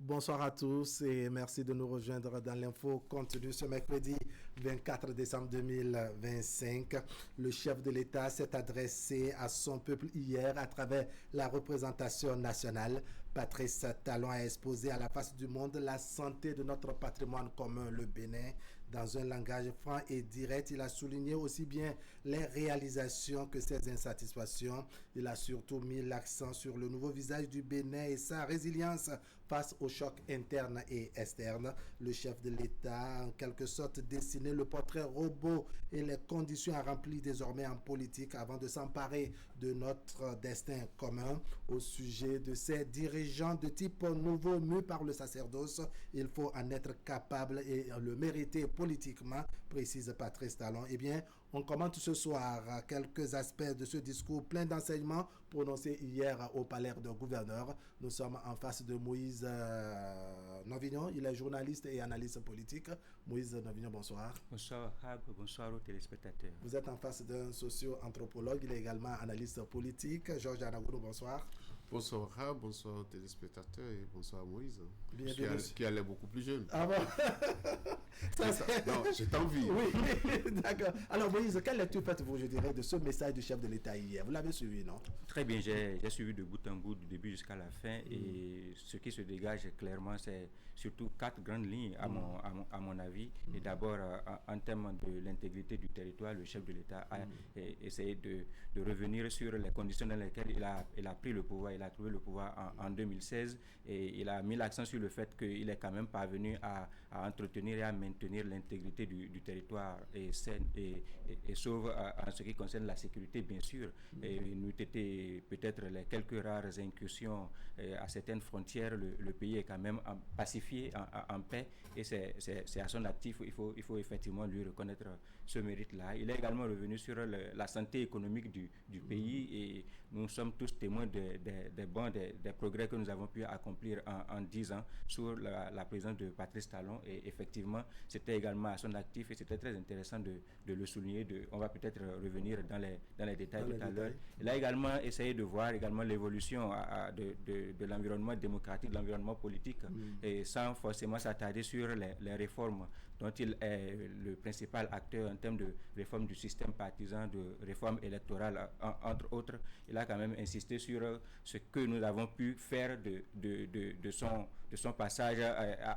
Bonsoir à tous et merci de nous rejoindre dans l'info continue ce mercredi 24 décembre 2025. Le chef de l'État s'est adressé à son peuple hier à travers la représentation nationale. Patrice Talon a exposé à la face du monde la santé de notre patrimoine commun, le Bénin. Dans un langage franc et direct, il a souligné aussi bien les réalisations que ses insatisfactions. Il a surtout mis l'accent sur le nouveau visage du Bénin et sa résilience face aux chocs internes et externes. Le chef de l'État a en quelque sorte dessiné le portrait robot et les conditions à remplir désormais en politique avant de s'emparer de notre destin commun. Au sujet de ces dirigeants de type nouveau mus par le sacerdoce, il faut en être capable et le mériter politiquement, précise Patrice Talon. Eh bien, on commente ce soir quelques aspects de ce discours plein d'enseignements prononcé hier au palais de gouverneur. Nous sommes en face de Moïse Novignon, il est journaliste et analyste politique. Moïse Novignon, bonsoir. Bonsoir Hab, bonsoir aux téléspectateurs. Vous êtes en face d'un socio-anthropologue, il est également analyste politique. Georges Anagono, bonsoir. Bonsoir Hab, bonsoir aux téléspectateurs et bonsoir Moïse. Bienvenue. Qui allait beaucoup plus jeune. Ah bon? Non, j'ai envie. Oui, d'accord. Alors Moïse, quelle lecture faites-vous, je dirais, de ce message du chef de l'État hier? Vous l'avez suivi, non? Très bien, j'ai suivi de bout en bout, du début jusqu'à la fin, et ce qui se dégage clairement, c'est surtout 4 grandes lignes à mon avis. Et d'abord, en termes de l'intégrité du territoire, le chef de l'État a essayé de revenir sur les conditions dans lesquelles il a pris le pouvoir, il a trouvé le pouvoir en 2016, et il a mis l'accent sur le fait qu'il est quand même parvenu à entretenir et à maintenir l'intégrité du territoire et saine et sauve en ce qui concerne la sécurité, bien sûr. Et il nous était peut-être les quelques rares incursions à certaines frontières, le pays est quand même pacifié, en paix, et c'est à son actif. Il faut effectivement lui reconnaître ce mérite-là. Il est également revenu sur la santé économique du pays, et nous sommes tous témoins des progrès que nous avons pu accomplir en 10 ans sous la présidence de Patrice Talon, et effectivement c'était également à son actif, et c'était très intéressant de le souligner. On va peut-être revenir dans les détails tout à l'heure. Il a également essayé de voir également l'évolution de l'environnement démocratique, de l'environnement politique, et sans forcément s'attarder sur les réformes dont il est le principal acteur en termes de réforme du système partisan, de réforme électorale, entre autres. Il a quand même insisté sur ce que nous avons pu faire de son passage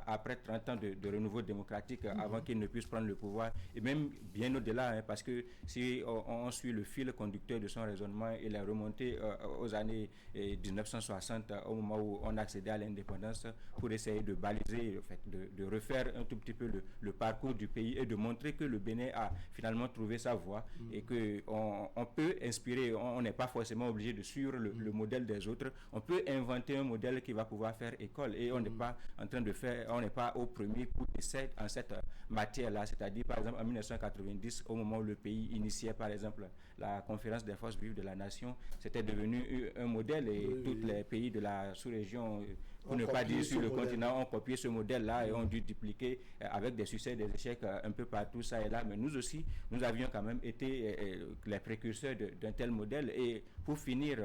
après 30 ans de renouveau démocratique, avant qu'il ne puisse prendre le pouvoir, et même bien au-delà, parce que si on suit le fil conducteur de son raisonnement, il est remonté aux années 1960, au moment où on accédait à l'indépendance, pour essayer de baliser, en fait, de refaire un tout petit peu le parcours du pays et de montrer que le Bénin a finalement trouvé sa voie, et qu'on peut inspirer, on n'est pas forcément obligé de suivre le modèle des autres, on peut inventer un modèle qui va pouvoir faire école, et on n'est pas en train de faire, on n'est pas au premier coup d'essai en cette matière-là, c'est-à-dire par exemple en 1990, au moment où le pays initiait par exemple la conférence des forces vives de la nation, c'était devenu un modèle, et tous les pays de la sous-région, pour ne pas dire sur le continent, ont copié ce modèle-là et ont dû dupliquer avec des succès, des échecs un peu partout, ça et là, mais nous aussi, nous avions quand même été les précurseurs d'un tel modèle. Et pour finir,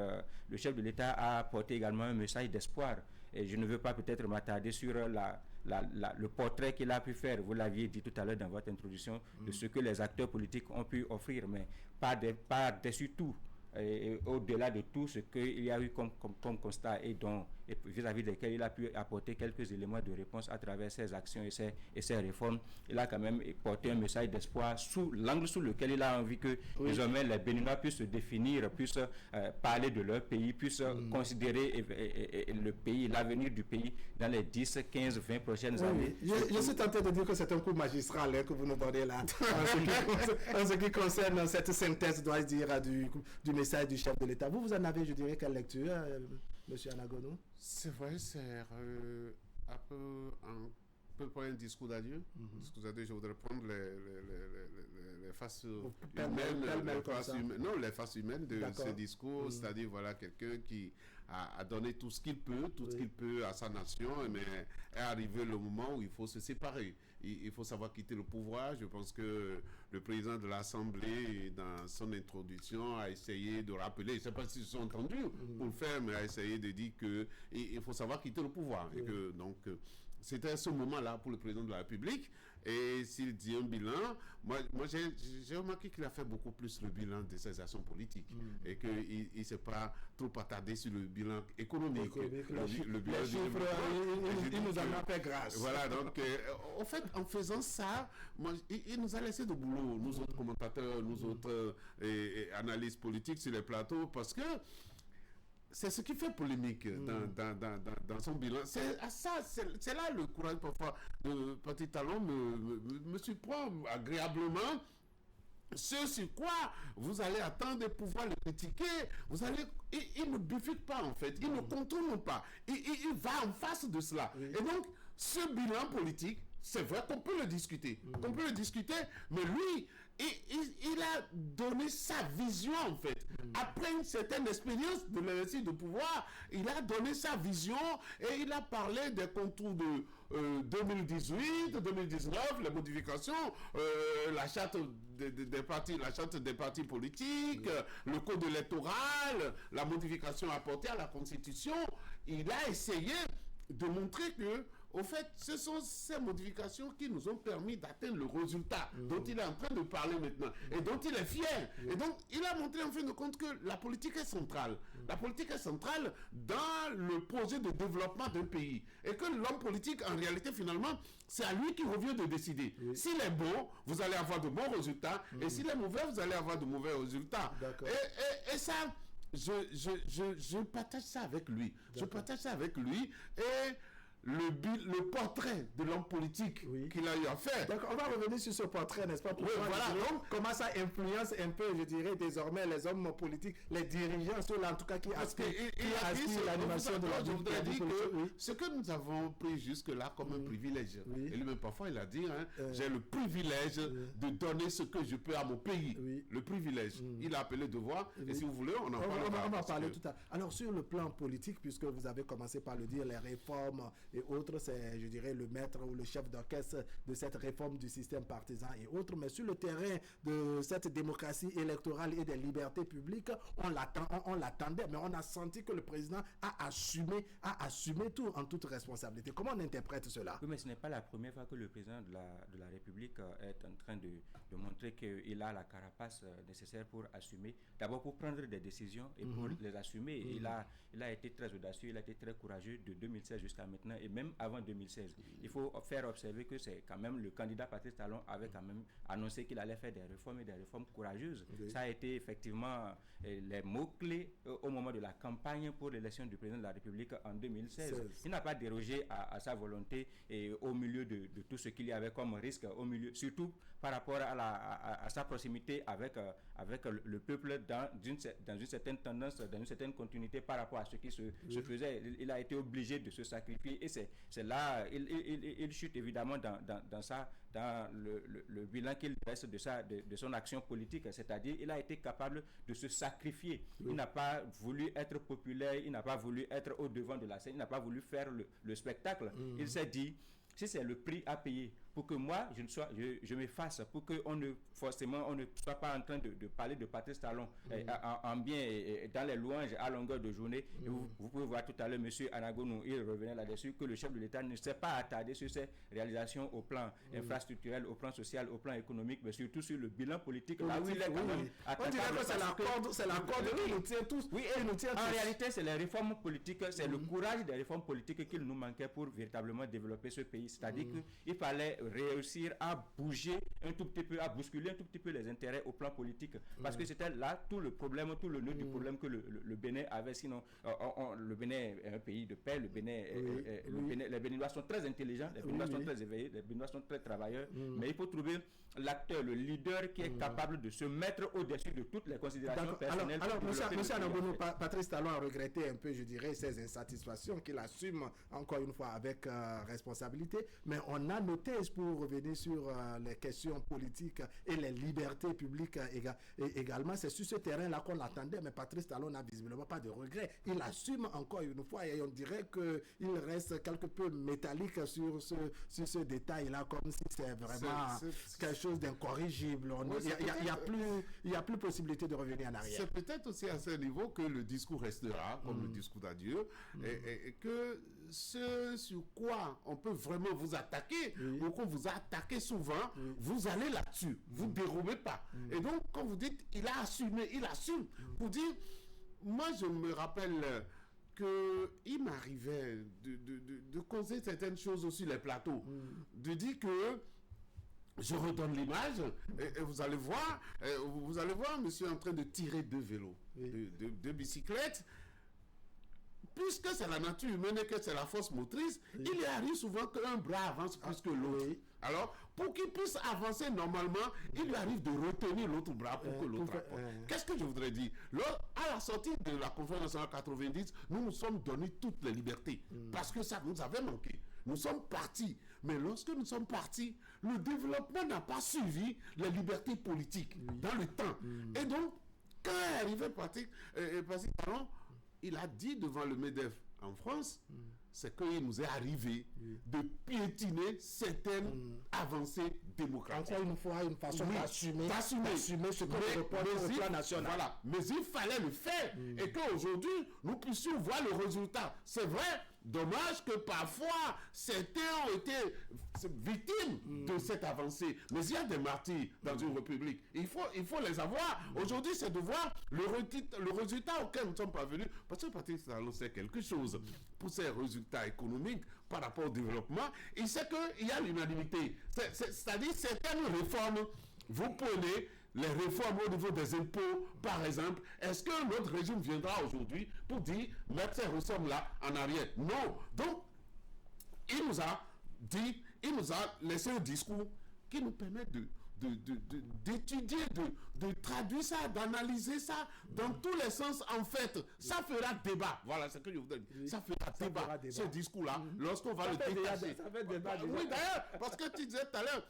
le chef de l'État a apporté également un message d'espoir, et je ne veux pas peut-être m'attarder sur le portrait qu'il a pu faire, vous l'aviez dit tout à l'heure dans votre introduction, de ce que les acteurs politiques ont pu offrir, mais pas dessus tout. Et au-delà de tout ce qu'il y a eu comme constat, et vis-à-vis desquels il a pu apporter quelques éléments de réponse à travers ses actions et ses réformes, il a quand même porté un message d'espoir sous l'angle sous lequel il a envie que désormais les Béninois puissent se définir, puissent parler de leur pays, puissent considérer le pays, l'avenir du pays dans les 10, 15, 20 prochaines années. Je suis tenté de dire que c'est un coup magistral que vous nous donnez là, en ce qui concerne cette synthèse, dois-je dire, du message du chef de l'État. Vous en avez, je dirais, quelle lecture, monsieur Anagono? C'est vrai, c'est un peu pour un discours d'adieu. Je voudrais prendre les faces humaines, les faces humaines de ce discours, c'est-à-dire voilà quelqu'un qui a donné tout ce qu'il peut, à sa nation, mais est arrivé le moment où il faut se séparer. il faut savoir quitter le pouvoir. Je pense que le président de l'Assemblée, dans son introduction, a essayé de rappeler, je ne sais pas s'ils sont entendus pour le faire, mais a essayé de dire qu'il faut savoir quitter le pouvoir. Et que, donc, c'était ce moment-là pour le président de la République. Et s'il dit un bilan, moi j'ai remarqué qu'il a fait beaucoup plus le bilan de ses actions politiques et qu'il ne s'est pas trop attardé sur le bilan économique. Le bilan les chiffres, il nous en a fait grâce. Voilà, donc en fait, en faisant ça, il nous a laissé de boulot, nous autres commentateurs, nous autres analystes politiques sur les plateaux, parce que c'est ce qui fait polémique dans son bilan. C'est là le courage parfois de Patrice Talon me surprend agréablement. Ce sur quoi vous allez attendre de pouvoir le critiquer, il ne bifurque pas en fait, il ne contourne pas, il va en face de cela. Oui. Et donc, ce bilan politique, c'est vrai qu'on peut le discuter, mais lui, il a donné sa vision en fait. Après une certaine expérience de l'exercice de pouvoir, il a donné sa vision et il a parlé des contours de 2018, 2019, les modifications, la charte des partis politiques, le code électoral, la modification apportée à la Constitution. Il a essayé de montrer que, au fait, ce sont ces modifications qui nous ont permis d'atteindre le résultat dont il est en train de parler maintenant et dont il est fier. Et donc, il a montré en fin de compte que la politique est centrale. La politique est centrale dans le projet de développement d'un pays. Et que l'homme politique, en réalité, finalement, c'est à lui qui revient de décider. S'il est bon, vous allez avoir de bons résultats. Et s'il est mauvais, vous allez avoir de mauvais résultats. Et ça, je partage ça avec lui. Et le portrait de l'homme politique qu'il a eu à faire. Donc, on va revenir sur ce portrait, n'est-ce pas? Comment ça influence un peu, je dirais, désormais les hommes politiques, les dirigeants, ceux-là en tout cas qui aspirent l'animation de la vie politique. Ce que nous avons pris jusque-là comme un privilège, et lui-même parfois il a dit, j'ai le privilège de donner ce que je peux à mon pays. Le privilège. Il a appelé devoir, et si vous voulez, on en parlera. On va parler tout à l'heure. Alors, sur le plan politique, puisque vous avez commencé par le dire, les réformes et autres, c'est, je dirais, le maître ou le chef d'orchestre de cette réforme du système partisan et autres. Mais sur le terrain de cette démocratie électorale et des libertés publiques, on l'attendait, mais on a senti que le président a assumé tout en toute responsabilité. Comment on interprète cela? Oui, mais ce n'est pas la première fois que le président de la République est en train de montrer qu'il a la carapace nécessaire pour assumer, d'abord pour prendre des décisions et pour les assumer. Il a été très audacieux, il a été très courageux de 2016 jusqu'à maintenant. Et même avant 2016, il faut faire observer que c'est quand même le candidat Patrice Talon avait quand même annoncé qu'il allait faire des réformes et des réformes courageuses. Ça a été effectivement les mots-clés au moment de la campagne pour l'élection du président de la République en 2016. Il n'a pas dérogé à sa volonté et au milieu de tout ce qu'il y avait comme risque, surtout par rapport à sa proximité avec le peuple dans une certaine tendance, dans une certaine continuité par rapport à ce qui se faisait. Il a été obligé de se sacrifier et c'est là, il chute évidemment dans le bilan qu'il dresse de son action politique, c'est-à-dire il a été capable de se sacrifier. Il n'a pas voulu être populaire, il n'a pas voulu être au devant de la scène, il n'a pas voulu faire le spectacle. Il s'est dit, si c'est le prix à payer pour que moi je m'efface, pour qu'on ne soit pas en train de parler de Patrice Talon en bien et dans les louanges à longueur de journée. Et vous pouvez voir tout à l'heure, M. Anagonou, il revenait là-dessus, que le chef de l'État ne s'est pas attardé sur ses réalisations au plan infrastructurel, au plan social, au plan économique, mais surtout sur le bilan politique. Là où il est quand même on dirait que c'est la corde qui nous tient tous. Oui, et en réalité, c'est les réformes politiques, c'est le courage des réformes politiques qu'il nous manquait pour véritablement développer ce pays. C'est-à-dire qu'il fallait réussir à bouger un tout petit peu, à bousculer un tout petit peu les intérêts au plan politique. Parce que c'était là tout le problème, tout le nœud du problème que le Bénin avait. Sinon, le Bénin est un pays de paix, les Béninois sont très intelligents, les Béninois sont très éveillés, les Béninois sont très travailleurs, mais il faut trouver l'acteur, le leader qui est capable de se mettre au-dessus de toutes les considérations personnelles. Alors, M. Anagonou, Patrice Talon a regretté un peu, je dirais, ses insatisfactions qu'il assume encore une fois avec responsabilité, mais on a noté pour revenir sur les questions politiques et les libertés publiques également. C'est sur ce terrain-là qu'on l'attendait, mais Patrice Talon n'a visiblement pas de regrets. Il assume encore une fois et on dirait qu'il reste quelque peu métallique sur ce détail-là, comme si c'est vraiment quelque chose d'incorrigible. Il n'y a plus possibilité de revenir en arrière. C'est peut-être aussi à ce niveau que le discours restera, comme le discours d'adieu, et que ce sur quoi on peut vraiment vous attaquer, ou qu'on vous a attaqué souvent, vous allez là-dessus, vous ne dérobez pas. Et donc, quand vous dites, il a assumé, il assume, pour dire, moi je me rappelle qu'il m'arrivait de causer certaines choses sur les plateaux, de dire que je redonne l'image et vous allez voir, monsieur en train de tirer 2 vélos, 2 bicyclettes. Puisque c'est la nature humaine et que c'est la force motrice, il y arrive souvent qu'un bras avance plus que l'autre. Alors, pour qu'il puisse avancer normalement, il lui arrive de retenir l'autre bras pour que l'autre avance. Qu'est-ce que je voudrais dire? À la sortie de la conférence nationale 90, nous nous sommes donné toutes les libertés parce que ça nous avait manqué. Nous sommes partis. Mais lorsque nous sommes partis, le développement n'a pas suivi les libertés politiques dans le temps. Et donc, quand est arrivé Patrice Talon, il a dit devant le MEDEF en France, c'est qu'il nous est arrivé de piétiner certaines avancées démocratiques. Encore une fois, une façon d'assumer ce qu'on reporte au plan national. Voilà. Mais il fallait le faire et qu'aujourd'hui, nous puissions voir le résultat. C'est vrai, dommage que parfois, certains ont été victimes de cette avancée. Mais il y a des martyrs dans une république. Il faut les avoir. Aujourd'hui, c'est de voir le résultat auquel nous sommes parvenus. Parce que Patrice Talon sait quelque chose. Pour ces résultats économiques par rapport au développement, il sait qu'il y a l'unanimité. C'est-à-dire certaines réformes, vous prenez les réformes au niveau des impôts, par exemple, est-ce que notre régime viendra aujourd'hui pour dire mettre ces réformes-là en arrière? Non. Donc, il nous a laissé un discours qui nous permet d'étudier, de traduire ça, d'analyser ça dans tous les sens. En fait, ça fera débat. Voilà ce que je voudrais dire. Ça fera débat, ce discours-là, lorsqu'on va le détacher. Ça fait débat. Oui, d'ailleurs, parce que tu disais tout à l'heure,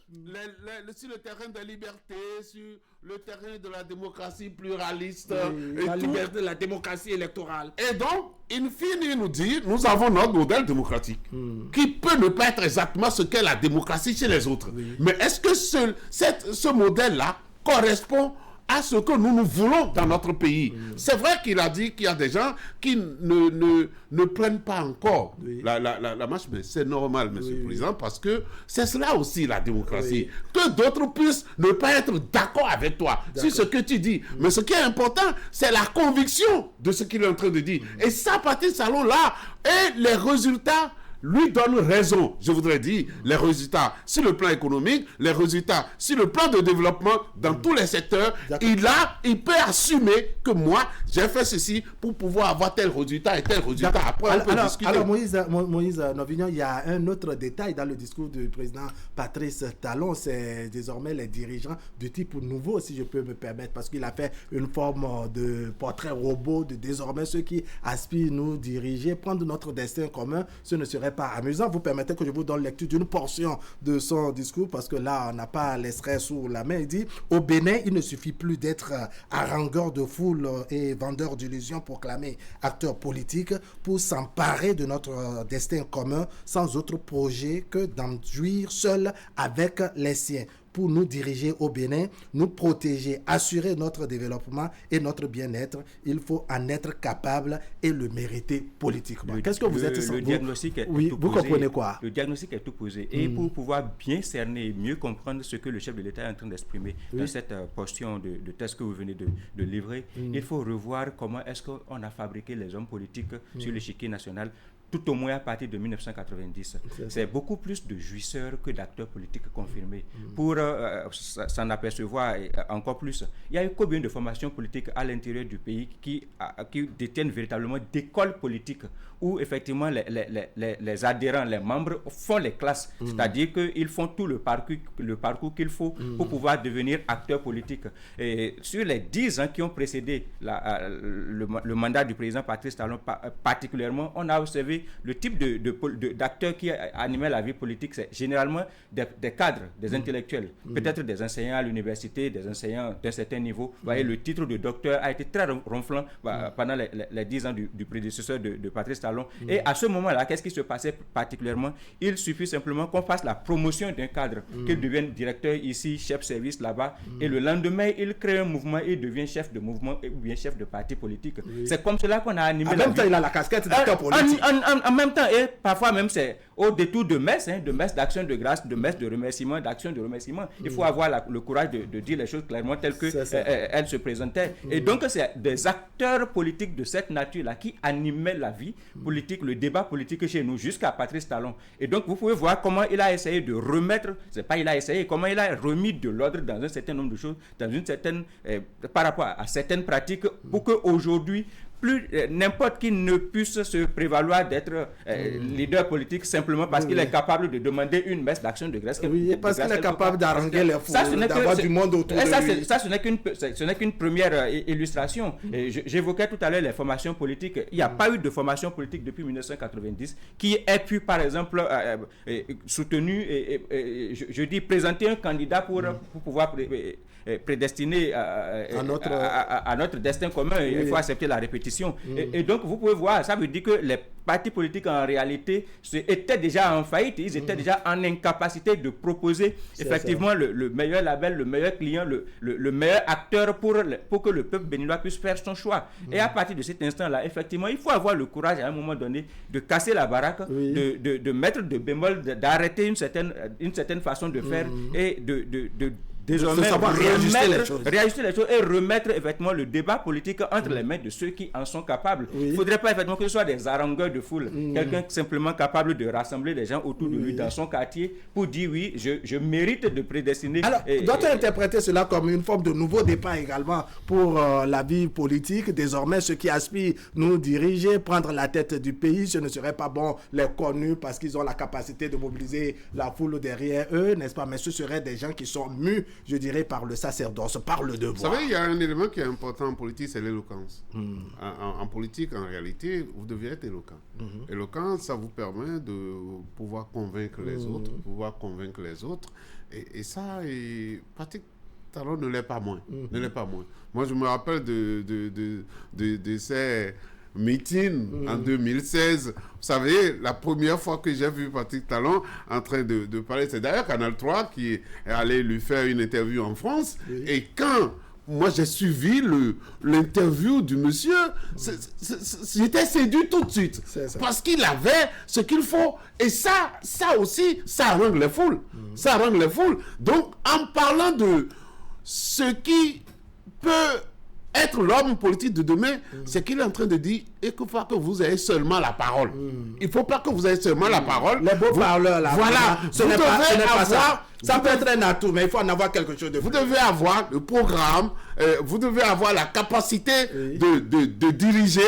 sur le terrain des libertés, sur le terrain de la démocratie pluraliste, liberté, la démocratie électorale. Et donc, in fine, il nous dit, nous avons notre modèle démocratique, qui peut ne pas être exactement ce qu'est la démocratie chez les autres. Mais est-ce que ce modèle-là correspond à ce que nous voulons dans notre pays? C'est vrai qu'il a dit qu'il y a des gens qui ne prennent pas encore la marche, mais c'est normal, monsieur le Président, parce que c'est cela aussi la démocratie. Que d'autres puissent ne pas être d'accord avec toi sur ce que tu dis. Mais ce qui est important, c'est la conviction de ce qu'il est en train de dire. Et ça, Patrice Talon, là, et les résultats lui donne raison, je voudrais dire, les résultats sur le plan économique, les résultats sur le plan de développement dans tous les secteurs. Il peut assumer que moi, j'ai fait ceci pour pouvoir avoir tel résultat et tel résultat. Après, on peut discuter. Alors, Moïse Novignon, il y a un autre détail dans le discours du président Patrice Talon, c'est désormais les dirigeants du type nouveau, si je peux me permettre, parce qu'il a fait une forme de portrait robot de désormais ceux qui aspirent nous diriger, prendre notre destin commun. Ce ne serait pas amusant. Vous permettez que je vous donne lecture d'une portion de son discours parce que là, on n'a pas l'extrait sous la main. Il dit: au Bénin, il ne suffit plus d'être harangueur de foule et vendeur d'illusions proclamé acteur politique pour s'emparer de notre destin commun sans autre projet que d'en jouir seul avec les siens. Pour nous diriger au Bénin, nous protéger, assurer notre développement et notre bien-être, il faut en être capable et le mériter politiquement. Qu'est-ce que vous êtes sans le diagnostic est oui, tout vous posé. Comprenez quoi? Le diagnostic est tout posé. Et pour pouvoir bien cerner, mieux comprendre ce que le chef de l'État est en train d'exprimer dans cette portion de texte que vous venez de livrer, il faut revoir comment est-ce qu'on a fabriqué les hommes politiques sur l'échiquier national, tout au moins à partir de 1990. C'est beaucoup plus de jouisseurs que d'acteurs politiques confirmés. Pour s'en apercevoir encore plus, il y a eu combien de formations politiques à l'intérieur du pays qui détiennent véritablement d'écoles politiques où effectivement les adhérents, les membres font les classes, c'est-à-dire qu'ils font tout le parcours qu'il faut pour pouvoir devenir acteurs politiques. Et sur les 10 ans qui ont précédé le mandat du président Patrice Talon particulièrement, on a observé observé le type d'acteurs qui animaient la vie politique, c'est généralement des cadres, des intellectuels, peut-être des enseignants à l'université, des enseignants d'un certain niveau. Vous voyez, le titre de docteur a été très ronflant pendant les 10 ans du prédécesseur de Patrice Talon. Et à ce moment-là, qu'est-ce qui se passait particulièrement? Il suffit simplement qu'on fasse la promotion d'un cadre, qu'il devienne directeur ici, chef service là-bas, et le lendemain, il crée un mouvement, il devient chef de mouvement ou bien chef de parti politique. C'est comme cela qu'on a animé. En même temps, il a la casquette d'acteur politique. En même temps, et parfois même, c'est au détour de messes, de messes d'action de grâce, de messes de remerciement, d'action de remerciement. Il faut avoir le courage de dire les choses clairement telles qu'elles se présentaient. Et donc, c'est des acteurs politiques de cette nature-là qui animaient la vie politique, le débat politique chez nous, jusqu'à Patrice Talon. Et donc, vous pouvez voir comment il a essayé de remettre, c'est pas il a essayé, comment il a remis de l'ordre dans un certain nombre de choses, dans une certaine, par rapport à certaines pratiques, pour qu'aujourd'hui, plus n'importe qui ne puisse se prévaloir d'être leader politique simplement parce qu'il est capable de demander une messe d'action de grâce. Oui, parce qu'il est capable d'arranger les fous, d'avoir du monde autour de lui. Ça, ce n'est qu'une première illustration. J'évoquais tout à l'heure les formations politiques. Il n'y a pas eu de formation politique depuis 1990 qui ait pu, par exemple, soutenu, je dis, présenter un candidat pour pouvoir prédestiné à notre destin commun. Il faut accepter la répétition. Et donc, vous pouvez voir, ça veut dire que les partis politiques, en réalité, étaient déjà en faillite. Ils étaient déjà en incapacité de proposer effectivement le meilleur label, le meilleur client, le meilleur acteur pour que le peuple béninois puisse faire son choix. Et à partir de cet instant-là, effectivement, il faut avoir le courage, à un moment donné, de casser la baraque, de mettre de bémol, d'arrêter une certaine façon de faire et de désormais réajuster les choses et remettre effectivement le débat politique entre les mains de ceux qui en sont capables. Il ne faudrait pas effectivement que ce soit des harangueurs de foule, quelqu'un simplement capable de rassembler les gens autour de lui dans son quartier pour dire oui, je mérite de prédestiner. Alors, doit-on interpréter cela comme une forme de nouveau départ également pour la vie politique? Désormais, ceux qui aspirent nous diriger, prendre la tête du pays, ce ne serait pas bon les connus parce qu'ils ont la capacité de mobiliser la foule derrière eux, n'est-ce pas? Mais ce seraient des gens qui sont mus, je dirais, par le sacerdoce, par le devoir. Vous savez, il y a un élément qui est important en politique, c'est l'éloquence. En politique, en réalité, vous devez être éloquent. Éloquent, ça vous permet de pouvoir convaincre les autres, Et ça, Patrick Talon ne l'est pas moins. Moi, je me rappelle de ces meeting en 2016. Vous savez, la première fois que j'ai vu Patrick Talon en train de parler, c'est d'ailleurs Canal 3 qui est allé lui faire une interview en France. Et quand moi j'ai suivi l'interview du monsieur, j'étais séduit tout de suite. Parce qu'il avait ce qu'il faut. Et ça aussi, ça harangue les foules. Ça harangue les foules. Donc, en parlant de ce qui peut être l'homme politique de demain, c'est qu'il est en train de dire il ne faut pas que vous ayez seulement la parole. Il ne faut pas que vous ayez seulement la parole. Les beaux parleurs, là. Voilà. Ce n'est pas ça. Ça peut être un atout, mais il faut en avoir quelque chose de Vous devez avoir le programme, vous devez avoir la capacité de diriger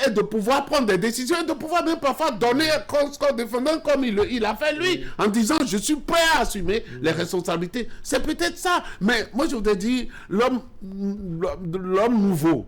et de pouvoir prendre des décisions et de pouvoir même parfois donner un corps défendant comme il a fait lui, en disant je suis prêt à assumer les responsabilités. C'est peut-être ça. Mais moi je voudrais dire l'homme nouveau.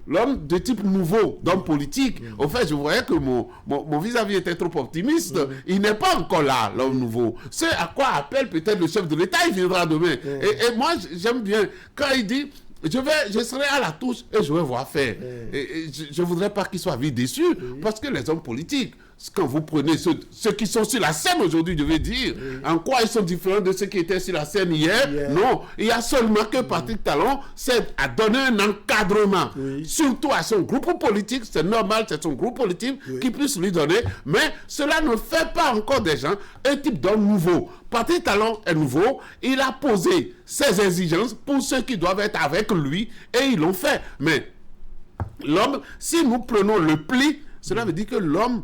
L'homme de type nouveau, d'homme politique. Au fait, je voyais que mon vis-à-vis était trop optimiste. Il n'est pas encore là, l'homme nouveau. C'est à quoi appelle peut-être le chef de l'État, il viendra demain. Et moi, j'aime bien quand il dit je serai à la touche et je vais voir faire. Et je ne voudrais pas qu'il soit vite déçu, parce que les hommes politiques, quand vous prenez ceux qui sont sur la scène aujourd'hui, je veux dire, en quoi ils sont différents de ceux qui étaient sur la scène hier? Non, il y a seulement que Patrick Talon a donné un encadrement, surtout à son groupe politique. C'est normal, c'est son groupe politique qui puisse lui donner, mais cela ne fait pas encore des gens un type d'homme nouveau. Patrick Talon est nouveau, il a posé ses exigences pour ceux qui doivent être avec lui, et ils l'ont fait. Mais l'homme, si nous prenons le pli, cela veut dire que l'homme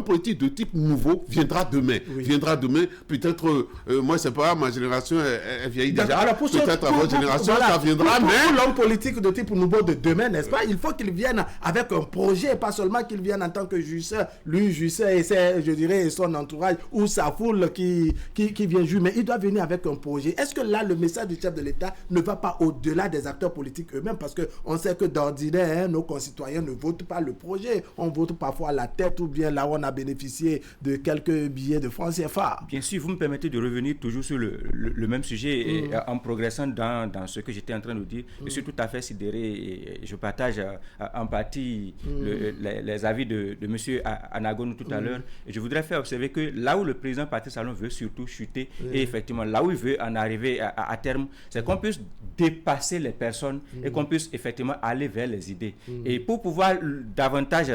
politique de type nouveau viendra demain. Viendra demain, peut-être, moi, c'est pas, ma génération est vieillie déjà. Peut-être à votre génération, ça viendra, mais l'homme politique de type nouveau de demain, n'est-ce pas? Il faut qu'il vienne avec un projet, pas seulement qu'il vienne en tant que jouisseur, et je dirais, son entourage, ou sa foule qui vient jouer, mais il doit venir avec un projet. Est-ce que là, le message du chef de l'État ne va pas au-delà des acteurs politiques eux-mêmes? Parce qu'on sait que d'ordinaire, nos concitoyens ne votent pas le projet, on vote parfois à la tête peut-être, ou bien là où on a bénéficié de quelques billets de francs CFA. Bien sûr, vous me permettez de revenir toujours sur le même sujet et en progressant dans ce que j'étais en train de dire. Je suis tout à fait sidéré et je partage en partie les avis de M. Anagono tout à l'heure. Et je voudrais faire observer que là où le président Patrice Talon veut surtout chuter, et effectivement là où il veut en arriver à terme, c'est qu'on puisse dépasser les personnes et qu'on puisse effectivement aller vers les idées. Et pour pouvoir davantage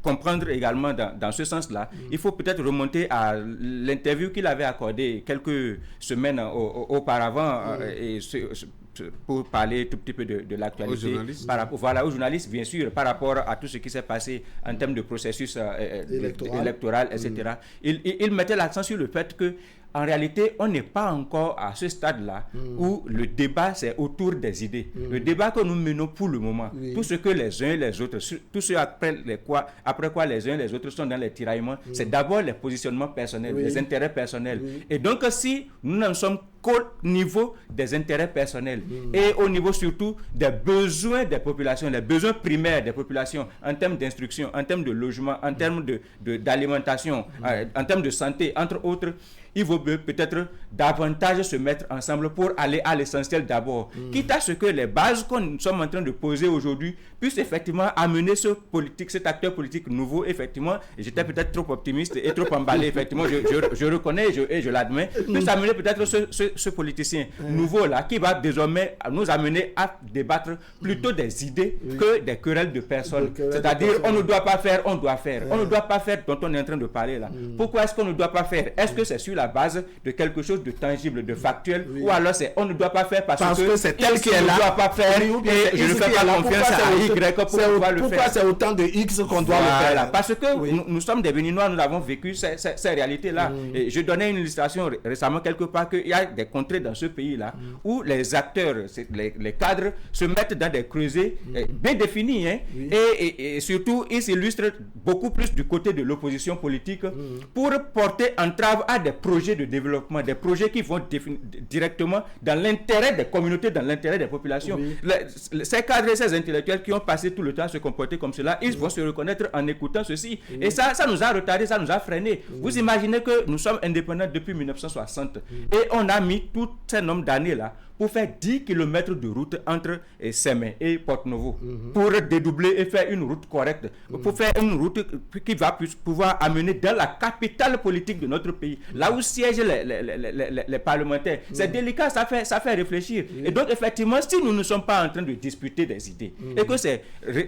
comprendre également dans ce sens-là, il faut peut-être remonter à l'interview qu'il avait accordée quelques semaines auparavant et pour parler tout petit peu de l'actualité. Aux journalistes, bien sûr, par rapport à tout ce qui s'est passé en termes de processus électoral, etc. Il mettait l'accent sur le fait que en réalité, on n'est pas encore à ce stade-là où le débat, c'est autour des idées. Le débat que nous menons pour le moment, tout ce que les uns et les autres, tout ce après quoi les uns et les autres sont dans les tiraillements, c'est d'abord les positionnements personnels, les intérêts personnels. Et donc, si nous n'en sommes qu'au niveau des intérêts personnels et au niveau surtout des besoins des populations, les besoins primaires des populations en termes d'instruction, en termes de logement, en termes d'alimentation, en termes de santé, entre autres, il vaut peut-être davantage se mettre ensemble pour aller à l'essentiel d'abord. Quitte à ce que les bases que nous sommes en train de poser aujourd'hui puissent effectivement amener cet acteur politique nouveau, effectivement, j'étais peut-être trop optimiste et trop emballé, effectivement, je reconnais et je l'admets, puisse amener peut-être ce politicien nouveau-là qui va désormais nous amener à débattre plutôt des idées que des querelles de personnes. C'est-à-dire, on ne doit pas faire, on doit faire. On ne doit pas faire dont on est en train de parler là. Pourquoi est-ce qu'on ne doit pas faire? Est-ce que c'est sur la base de quelque chose de tangible, de factuel, ou alors c'est on ne doit pas faire parce que c'est tel qui est là, on ne doit pas faire et je ne fais pas confiance à Y pour pouvoir le faire. Pourquoi c'est autant de X qu'on doit le faire? Parce que nous sommes des Béninois, nous avons vécu ces réalités-là. Et je donnais une illustration récemment quelque part qu'il y a des contrées dans ce pays-là où les acteurs, les cadres se mettent dans des creusets bien définis et surtout ils s'illustrent beaucoup plus du côté de l'opposition politique pour porter entrave à des projets de développement, des projets qui vont directement dans l'intérêt des communautés, dans l'intérêt des populations. Ces cadres et ces intellectuels qui ont passé tout le temps à se comporter comme cela, ils vont se reconnaître en écoutant ceci. Et ça nous a retardé, ça nous a freiné. Vous imaginez que nous sommes indépendants depuis 1960 et on a mis tout ce nombre d'années là pour faire 10 km de route entre Sémé et Porte-Novo, pour dédoubler et faire une route correcte, pour faire une route qui va pouvoir amener dans la capitale politique de notre pays, là où siègent les parlementaires. C'est délicat, ça fait réfléchir. Et donc, effectivement, si nous ne sommes pas en train de disputer des idées, et que c'est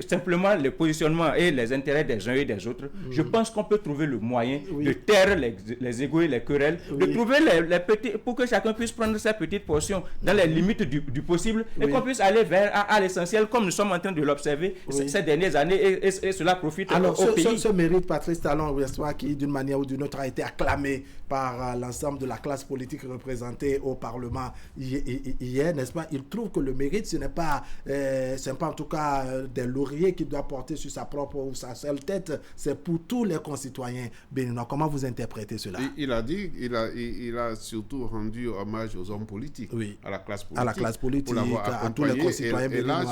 simplement le positionnement et les intérêts des uns et des autres, je pense qu'on peut trouver le moyen de taire les égos et les querelles, de trouver les petits, pour que chacun puisse prendre sa petite portion dans les limites du possible et qu'on puisse aller vers à l'essentiel comme nous sommes en train de l'observer ces dernières années et cela profite au pays. Ce mérite Patrice Talon qui d'une manière ou d'une autre a été acclamé par l'ensemble de la classe politique représentée au Parlement hier, n'est-ce pas? Il trouve que le mérite, ce n'est pas en tout cas des lauriers qu'il doit porter sur sa propre ou sa seule tête, c'est pour tous les concitoyens béninois. Comment vous interprétez cela? Il a surtout rendu hommage aux hommes politiques, à la classe politique, à tous les concitoyens béninois,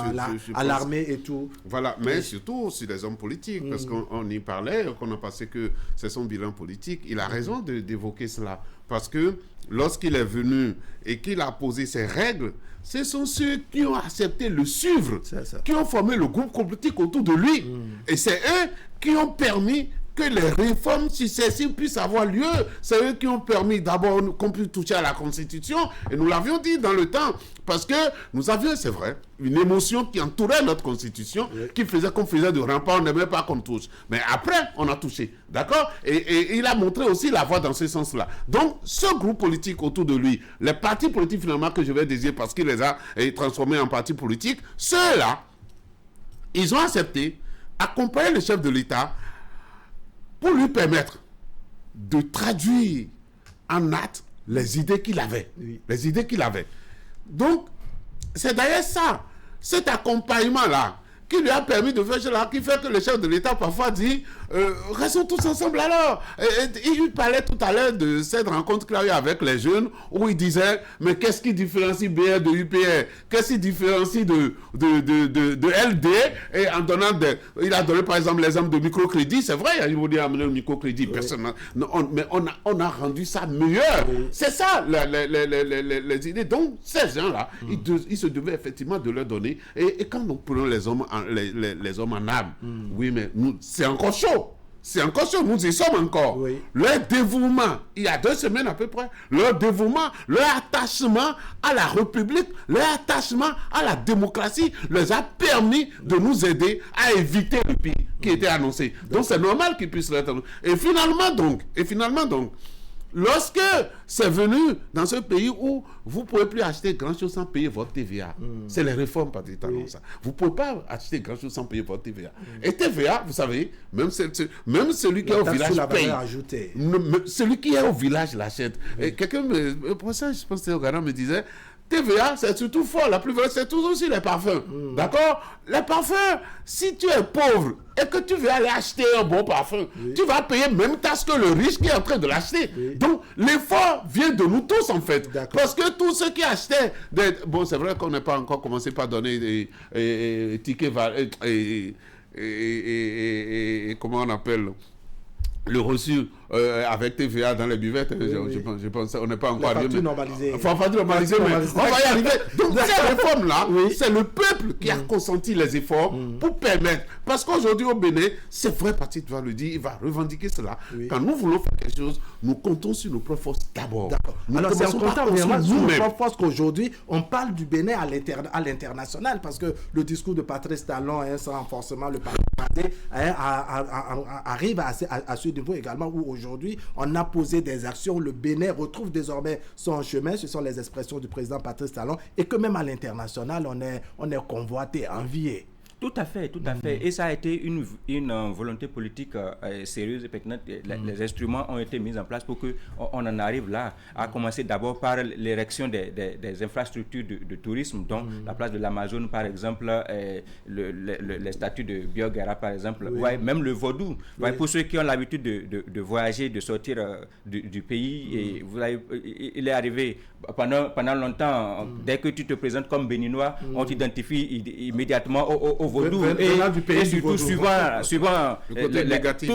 à l'armée et tout. Voilà, mais surtout sur les hommes politiques, parce qu'on y parlait, qu'on a passé que c'est son bilan politique. Il a raison d'évoquer cela, parce que lorsqu'il est venu et qu'il a posé ses règles, ce sont ceux qui ont accepté le suivre, qui ont formé le groupe politique autour de lui. Et c'est eux qui ont permis que les réformes successives puissent avoir lieu. C'est eux qui ont permis d'abord qu'on puisse toucher à la Constitution. Et nous l'avions dit dans le temps, parce que nous avions, c'est vrai, une émotion qui entourait notre Constitution, qui faisait qu'on faisait de rempart, on n'aimait pas qu'on touche. Mais après, on a touché. D'accord? Et il a montré aussi la voie dans ce sens-là. Donc, ce groupe politique autour de lui, les partis politiques finalement que je vais désigner parce qu'il les a transformés en partis politiques, ceux-là, ils ont accepté, accompagner le chef de l'État pour lui permettre de traduire en acte les idées qu'il avait. Les idées qu'il avait. Donc, c'est d'ailleurs ça, cet accompagnement-là, qui lui a permis de faire cela, qui fait que le chef de l'État parfois dit restons tous ensemble alors. Il parlait tout à l'heure de cette rencontre qu'il a eu avec les jeunes où il disait, mais qu'est-ce qui différencie BR de UPR? Qu'est-ce qui différencie de LD? Et en donnant il a donné par exemple l'exemple de microcrédit. C'est vrai, il a amené le microcrédit. Personne, mais on a rendu ça meilleur. C'est ça les idées. Donc ces gens-là, il se devait effectivement de leur donner. Et quand nous prenons les hommes en âme, oui, mais c'est encore chaud. C'est encore chaud, nous y sommes encore. Oui. Leur dévouement, il y a 2 semaines à peu près, leur dévouement, leur attachement à la République, leur attachement à la démocratie les a permis de nous aider à éviter le pire qui était annoncé. Donc c'est normal qu'ils puissent l'être. Et finalement donc, lorsque c'est venu dans ce pays où vous ne pouvez plus acheter grand-chose sans payer votre TVA, c'est les réformes Patrice Talon, ça. Vous ne pouvez pas acheter grand-chose sans payer votre TVA. Et TVA, vous savez, même celui qui est au village paye. Celui qui est au village l'achète. Et quelqu'un, pour ça, je pense que le Ghana me disait, TVA, c'est surtout fort. La plus vraie, c'est toujours aussi les parfums. D'accord? Les parfums, si tu es pauvre et que tu veux aller acheter un bon parfum, tu vas payer même taxe que le riche qui est en train de l'acheter. Donc, l'effort vient de nous tous, en fait. Parce que tous ceux qui achetaient... Bon, c'est vrai qu'on n'a pas encore commencé par donner des tickets... comment on appelle le reçu avec TVA dans les buvettes, je pense on n'est pas encore arrivé. Facture normalisée, mais on va y arriver. Donc ces réformes-là, c'est le peuple qui a consenti les efforts pour permettre. Parce qu'aujourd'hui au Bénin, c'est vrai, Patrice va le dire, il va revendiquer cela. Quand nous voulons faire quelque chose, nous comptons sur nos propres forces d'abord. Alors c'est en comptant vraiment sur nos propres forces qu'aujourd'hui, on parle du Bénin à l'international, parce que le discours de Patrice Talon, sans forcément le parler, arrive à ce niveau également où aujourd'hui, on a posé des actions. Le Bénin retrouve désormais son chemin. Ce sont les expressions du président Patrice Talon. Et que même à l'international, on est convoité, envié. Tout à fait, tout à fait. Et ça a été une volonté politique sérieuse et pertinente. Les instruments ont été mis en place pour qu'on en arrive là, à commencer d'abord par l'érection des infrastructures de tourisme, dont la place de l'Amazone, par exemple, les statues de Biogara, par exemple, même le vaudou. Pour ceux qui ont l'habitude de voyager, de sortir du pays, et il est arrivé pendant longtemps, dès que tu te présentes comme béninois, on t'identifie immédiatement au vaudou et surtout suivant le côté négatif.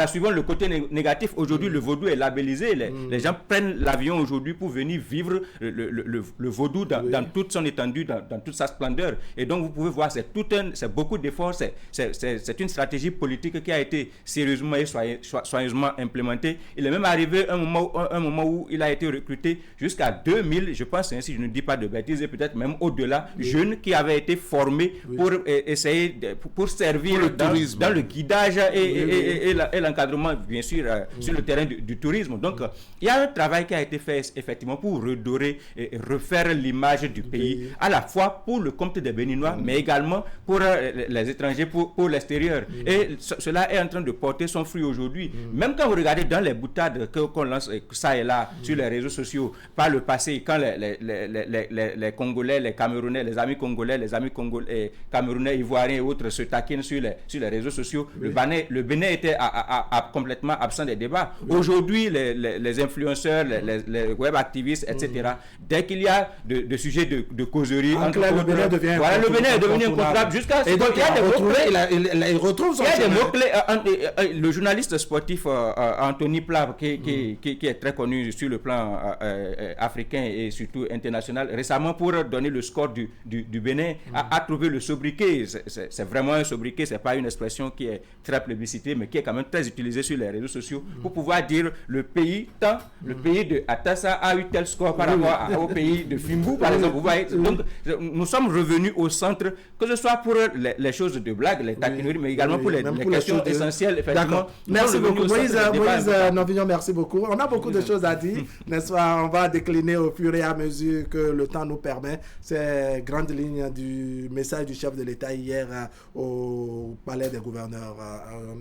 Suivant le côté négatif. Aujourd'hui, le vaudou est labellisé. Les gens prennent l'avion aujourd'hui pour venir vivre le vaudou dans toute son étendue, dans toute sa splendeur. Et donc, vous pouvez voir, c'est beaucoup d'efforts. C'est une stratégie politique qui a été sérieusement et soigneusement implémentée. Il est même arrivé un moment où il a été recruté jusqu'à 2000, je pense, si je ne dis pas de bêtises, et peut-être même au-delà, jeunes qui avaient été formés pour essayer pour servir dans le guidage et l'encadrement, bien sûr, sur le terrain du tourisme. Donc, il y a un travail qui a été fait effectivement pour redorer et refaire l'image du pays, à la fois pour le compte des Béninois, mais également pour les étrangers, pour l'extérieur. Et cela est en train de porter son fruit aujourd'hui. Même quand vous regardez dans les boutades qu'on lance ça et là sur les réseaux sociaux, par le passé, quand les Congolais, les Camerounais, les amis Congolais, Camerounais, Ivoiriens et autres se taquinent sur les réseaux sociaux, le Bénin était complètement absent des débats. Aujourd'hui, les influenceurs, les web activistes, etc., dès qu'il y a de sujets de causerie, le Bénin devient le Bénin est devenu incontrôlable jusqu'à ce qu'il y a des mots-clés. Le journaliste sportif Anthony Pla, qui est très connu sur le plan africain et surtout international, récemment, pour donner le score du Bénin, a trouvé le sobriquet. C'est vraiment un sobriquet, c'est pas une expression qui est très plébiscitée, mais qui est quand même très utilisée sur les réseaux sociaux pour pouvoir dire le pays de Atassa a eu tel score par rapport au pays de Fimbu, par exemple. Vous voyez, donc nous sommes revenus au centre, que ce soit pour les choses de blague, les taquineries, mais également pour les questions essentielles. Effectivement. Merci beaucoup. Moïse Novignon, merci beaucoup. On a beaucoup de choses à dire, n'est-ce pas? On va décliner au fur et à mesure que le temps nous permet ces grandes lignes du message du chef de l'État hier au Palais des gouverneurs.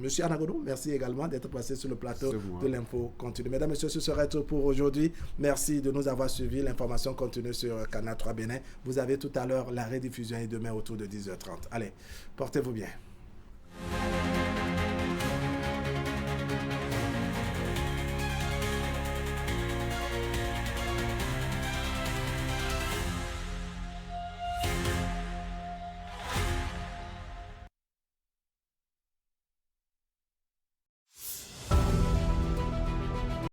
Monsieur Anagodou, merci également d'être passé sur le plateau de l'Info Continue. Mesdames, Messieurs, ce serait tout pour aujourd'hui. Merci de nous avoir suivis. L'information continue sur Canal 3 Bénin. Vous avez tout à l'heure la rediffusion et demain autour de 10h30. Allez, portez-vous bien.